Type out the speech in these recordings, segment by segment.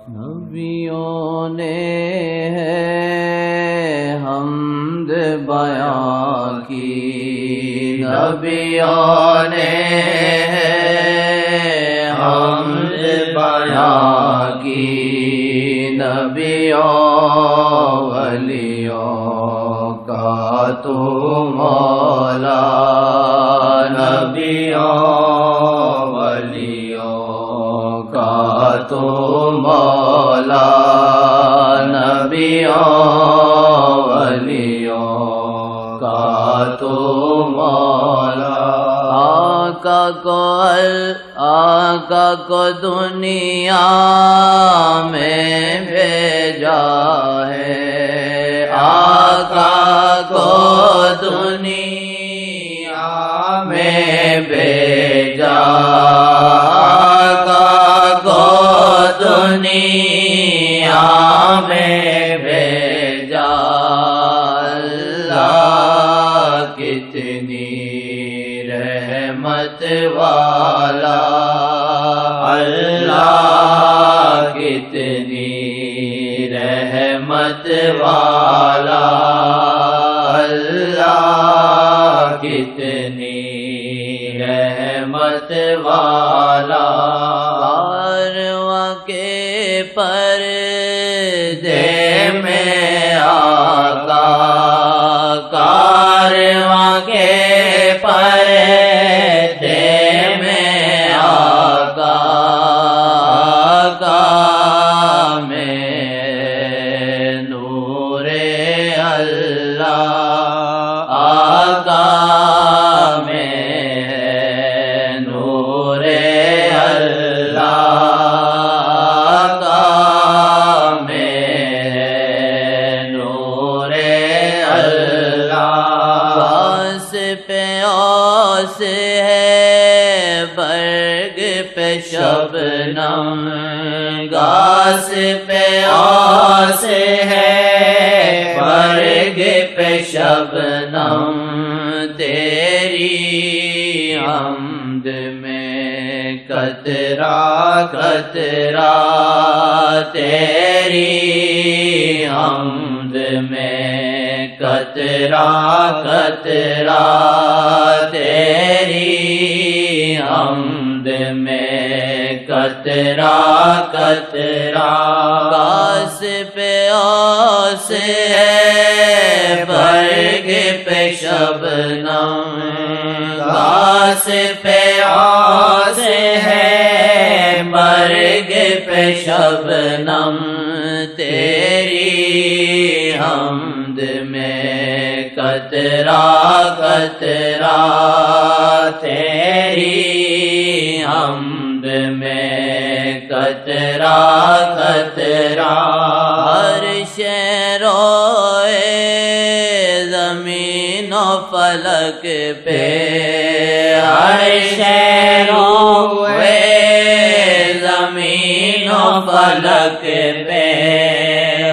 نبیوں نے ہے حمد بیان کی، نبیوں نے ہے حمد بیان کی، نبیوں ولیوں کا تو مولا، نبیوں ولیوں کا تو مولا، نبیوں ولیوں کا تو مولا۔ آقا کو دنیا میں بھیجا ہے، آقا کو دنیا میں بھیجا، آقا کو دنیا میں بھیجا، اللہ کتنی رحمت والا، اللہ کتنی رحمت والا، اللہ کتنی رحمت والا۔ کارواں کے پردے میں آقا، کارواں کے پردے میں آقا، آقا میں نور اللہ، آقا میں نور اللہ، آقا میں نور اللہ۔ باس پہ اوس ہے برگ پہ شبنم، گاس پہ اوس ہے برگ پہ شبنم، تیری حمد میں قطرہ قطرہ، تیری حمد میں قطرہ قطرہ، تیری حمد میں قطرہ قطرہ۔ گاس پہ اوس ہے برگ پہ شبنم، گاس پہ اوس ہے برگ پہ شبنم، تیری حمد میں قطرہ قطرہ، تیری حمد میں قطرہ قطرہ۔ ہر شے روئے زمین و فلک پہ، ہر شے روئے زمین و فلک پہ،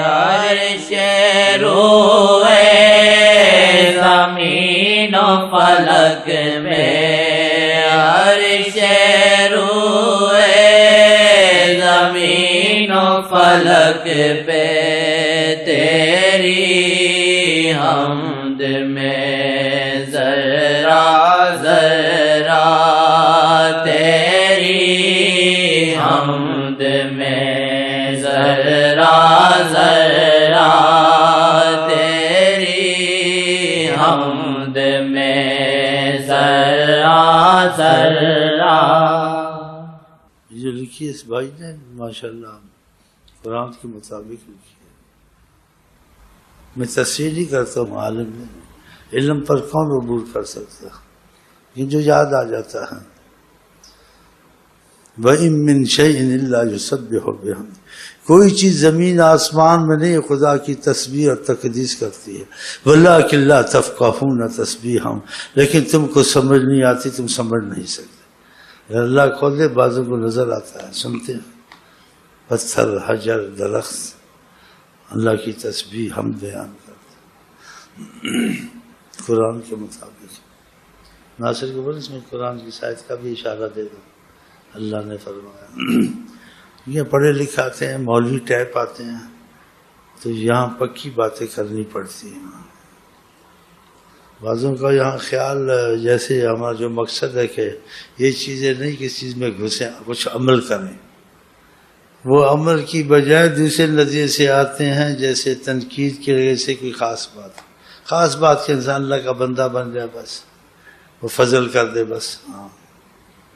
ہر شے روئے زمین و فلک میں، ہر شے روئے زمین و فلک پہ، تیری حمد میں ذرہ ذرہ، تیری حمد میں ذرہ ذرہ، تیری حمد میں ذرہ ذرہ۔ جو لکھی اس بھائی نے ماشاءاللہ قرآن کے مطابق لکھی ہے۔ میں تصریح نہیں کرتا ہوں، عالم نہیں، علم پر کون عبور کر سکتا، یہ جو یاد آ جاتا ہے۔ وَإِن مِّن شَيْءٍ إِلَّا يُسَبِّحُ بِحَمْدِهِ، کوئی چیز زمین آسمان میں نہیں خدا کی تسبیح اور تقدیس کرتی ہے۔ وَلَٰكِن لَّا تَفْقَهُونَ تَسْبِيحَهُمْ، لیکن تم کو سمجھ نہیں آتی، تم سمجھ نہیں سکتے۔ اگر اللہ کھولے بعضوں کو نظر آتا ہے، سنتے ہیں، پتھر حجر درخت اللہ کی تسبیح ہم بیان کرتے قرآن کے مطابق۔ ناصر کو بولے اس میں قرآن کی آیت کا بھی اشارہ دے دو۔ اللہ نے فرمایا یہ پڑھے لکھے آتے ہیں، مولوی ٹائپ آتے ہیں، تو یہاں پکی باتیں کرنی پڑتی ہیں۔ بعضوں کا یہاں خیال جیسے ہمارا جو مقصد ہے کہ یہ چیزیں نہیں کس چیز میں گھسیں، کچھ عمل کریں، وہ عمل کی بجائے دوسرے نظریے سے آتے ہیں، جیسے تنقید کی وجہ سے کوئی خاص بات کہ انسان اللہ کا بندہ بن جائے، بس وہ فضل کر دے، بس۔ ہاں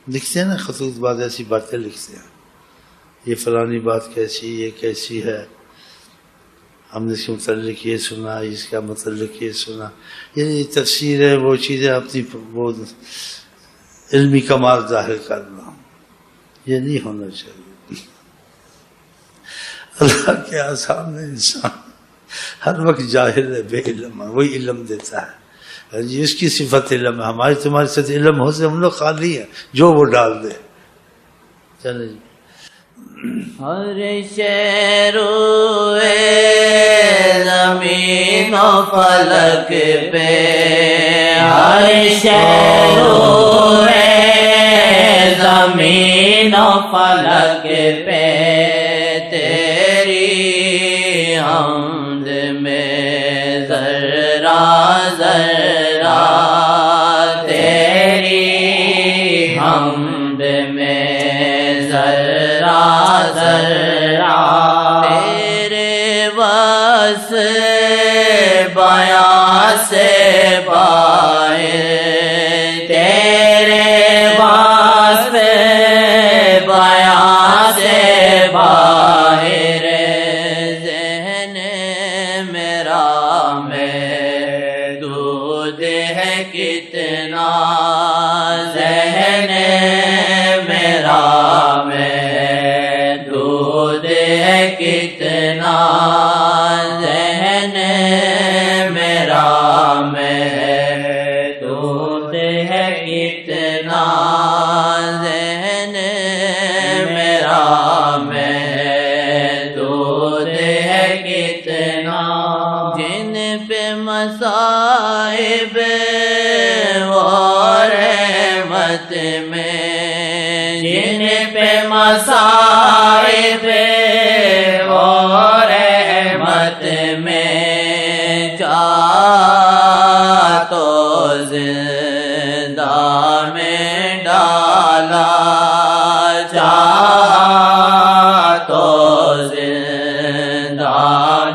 لکھتے ہیں نا خطوط، بعض ایسی باتیں لکھتے ہیں، یہ فلانی بات کیسی، یہ کیسی ہے، ہم نے اس کے متعلق یہ سنا، اس کا متعلق یہ سنا، یعنی تفسیر ہے، وہ چیزیں اپنی وہ علمی کمال ظاہر کرنا، یہ نہیں ہونا چاہیے۔ اللہ کے سامنے انسان ہر وقت جاہل ہے، بے علم ہے، وہی علم دیتا ہے، اس کی صفت علم ہے، ہماری تمہاری صفت علم ہو سے ہم لوگ خالی ہیں، جو وہ ڈال دے۔ چلے جی۔ ہر شے روئے زمین و فلک پہ، ہر شے روئے زمین و فلک پہ، تیری حمد میں ذرہ ذرہ، تیری حمد میں ذرہ ذرہ، تیرے وصف بیاں سے باہر، تیرے وصف بیاں سے باہر، ذہن میرا محدود ہے کتنا، ذہن میرا محدود ہے کتنا، ذہن میرا محدود ہے کتنا، ذہن میرا محدود ہے کتنا، جن پہ مصائب اور رحمت میں، جن پہ مصائب اور رحمت میں، چاہ تو زندہ میں ڈالا، چاہ تو زندہ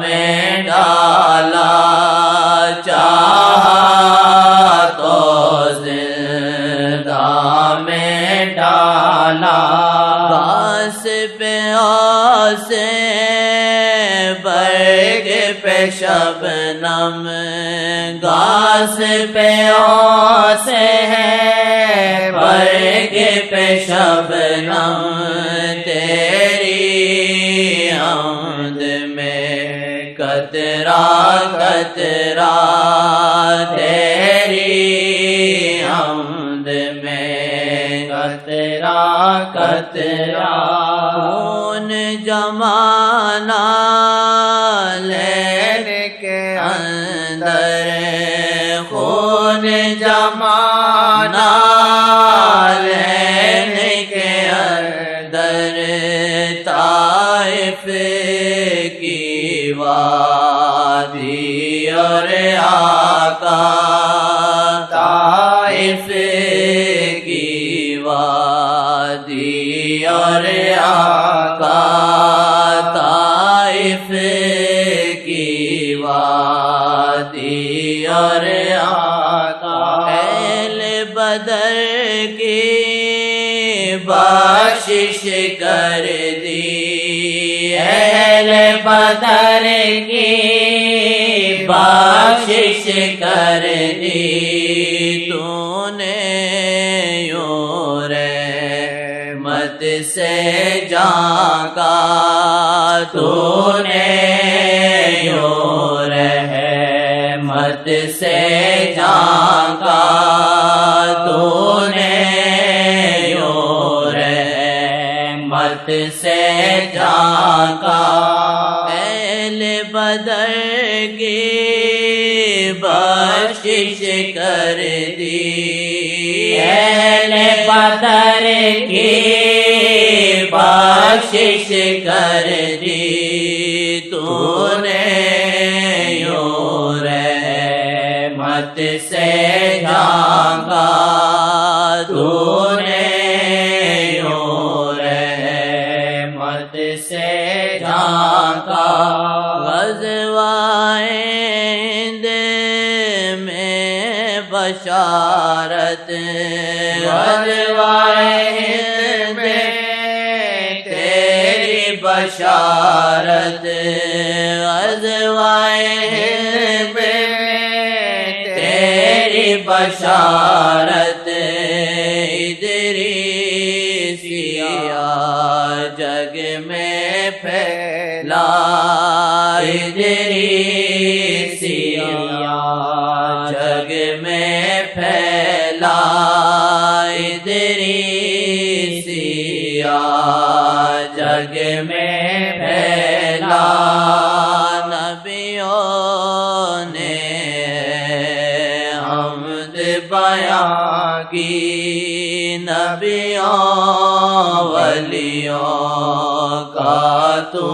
میں ڈالا، چاہ تو زندہ میں ڈالا، گھاس پہ آسے برگ پہ شبنم، گھاس پہ آسے ہے برگ پہ شبنم، تیری حمد میں قطرہ قطرہ، تیری حمد میں قطرہ قطرہ، خون جمانا لین کے اندر، خون جمانا لین کے اندر، طائف کی وادی اور آقا، طائف کی وادی اور آقا، طائف کی وادی اور آقا، اہل بدر کی بخشش کر دی، اہل بدر کی بخشش کر دی، تو نے یوں رحمت سے جھانکا، تو نے یوں رحمت سے جھانکا، تو نے یوں رحمت سے جھانکا، اہل بدر کی بخشش کر دی، اہل بدر کی بخشش بخشش کر دی تو نے یوں رحمت سے ڈھانکا تو نے یوں رحمت سے ڈھانکا غزوہ ہند میں بشارت غزوہ ہند میں تیری بشارت غزوہ ہند میں تیری بشارت ادریسیا جگ میں پھیلا ادریسیا جگ میں پھیلا ادریسیا جگ میں پھیلا نبیوں نے حمد بیان کی نبیوں ولیوں کا تو